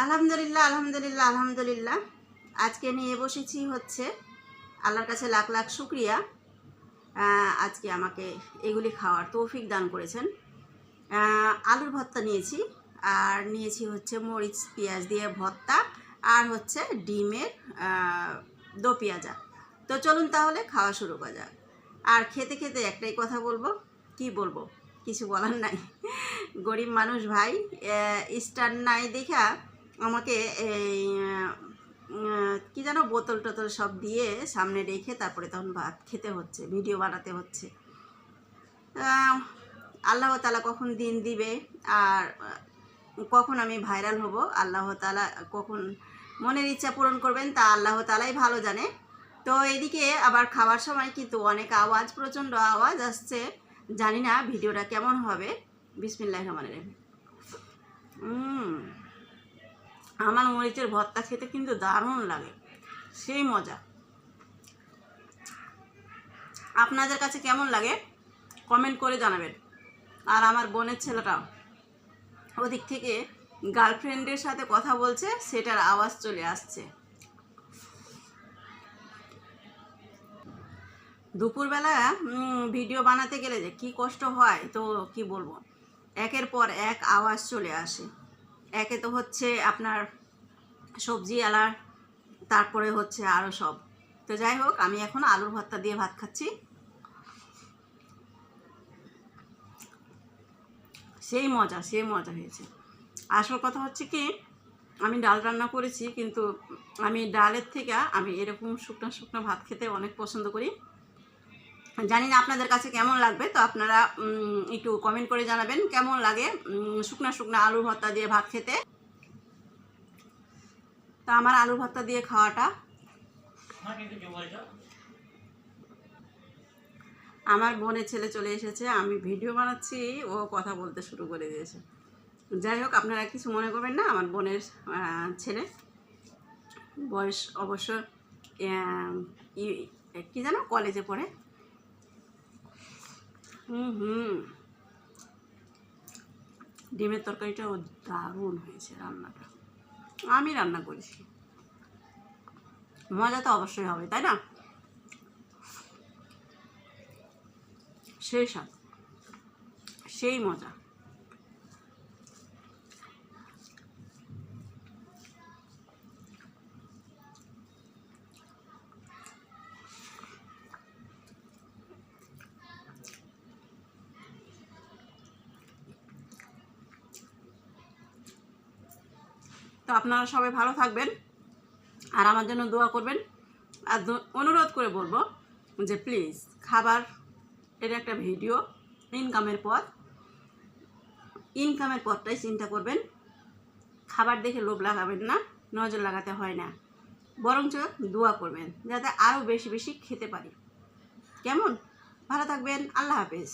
আলহামদুলিল্লাহ আলহামদুলিল্লাহ আলহামদুলিল্লাহ। আজকে নিয়ে বসেছি হচ্ছে আল্লাহর কাছে লাখ লাখ শুক্রিয়া। আজকে আমাকে এগুলি খাওয়ার তৌফিক দান করেছেন। আলুর ভর্তা নিয়েছি, আর নিয়েছি হচ্ছে মরিচ পেঁয়াজ দিয়ে ভর্তা, আর হচ্ছে ডিমের দো পেঁয়াজা। তো চলুন তাহলে খাওয়া শুরু করা যাক। আর খেতে খেতে একটাই কথা বলবো, কি বলবো, কিছু বলার নাই। গরিব মানুষ ভাই, স্টার নাই দেখা আমাকে এই কি যেন বোতল টোতল সব দিয়ে সামনে রেখে তারপরে তখন ভাত খেতে হচ্ছে, ভিডিও বানাতে হচ্ছে। আল্লাহ তাআলা কখন দিন দিবে আর কখন আমি ভাইরাল হব, আল্লাহ তাআলা কখন মনের ইচ্ছা পূরণ করবেন তা আল্লাহ তাআলাই ভালো জানে। তো এদিকে আবার খাওয়ার সময় কিন্তু অনেক আওয়াজ, প্রচণ্ড আওয়াজ আসছে, জানি না ভিডিওটা কেমন হবে। বিসমিল্লাহির রহমানির রহিম। আমার মরিচের ভর্তা খেতে কিন্তু দারুণ লাগে, সেই মজা। আপনাদের কাছে কেমন লাগে কমেন্ট করে জানাবেন। আর আমার বোনের ছেলেটা ওদিক থেকে গার্লফ্রেন্ডের সাথে কথা বলছে, সেটার আওয়াজ চলে আসছে। দুপুরবেলা ভিডিও বানাতে গেলে যে কি কষ্ট হয় তো কি বলবো, একের পর এক আওয়াজ চলে আসে। একে তো হচ্ছে আপনার সবজি আলার, তারপরে হচ্ছে আরও সব। তো যাই হোক, আমি এখন আলুর ভর্তা দিয়ে ভাত খাচ্ছি, সেই মজা হয়েছে। আসল কথা হচ্ছে কি, আমি ডাল রান্না করেছি, কিন্তু আমি ডালের থেকে আমি এরকম শুকনো শুকনো ভাত খেতে অনেক পছন্দ করি। জানি না আপনাদের কাছে কেমন লাগবে, তো আপনারা একটু কমেন্ট করে জানাবেন কেমন লাগে শুকনো শুকনো আলুর ভর্তা দিয়ে ভাত খেতে। তো আমার আলু ভর্তা দিয়ে খাওয়াটা, আমার বোনের ছেলে চলে এসেছে, আমি ভিডিও বানাচ্ছি, ও কথা বলতে শুরু করে দিয়েছে। যাই হোক, আপনারা কিছু মনে করবেন না, আমার বোনের ছেলে, বয়স অবশ্য কি জানো কলেজে পড়ে। ডিমের তরকারিটাও দারুণ হয়েছে, রান্নাটা আমি রান্না করেছি, মজা তো অবশ্যই হবে, তাই না? সেই স্বাদ, সেই মজা। তো আপনারা সবাই ভালো থাকবেন আর আমার জন্য দোয়া করবেন। আর অনুরোধ করে বলবো যে প্লিজ, খাবার এটা একটা ভিডিও, ইনকামের পথটাই চিন্তা করবেন। খাবার দেখে লোভ লাগাবেন না, নজর লাগাতে হয় না, বরঞ্চ দোয়া করবেন যাতে আরও বেশি বেশি খেতে পারি। কেমন? ভালো থাকবেন, আল্লাহ হাফেজ।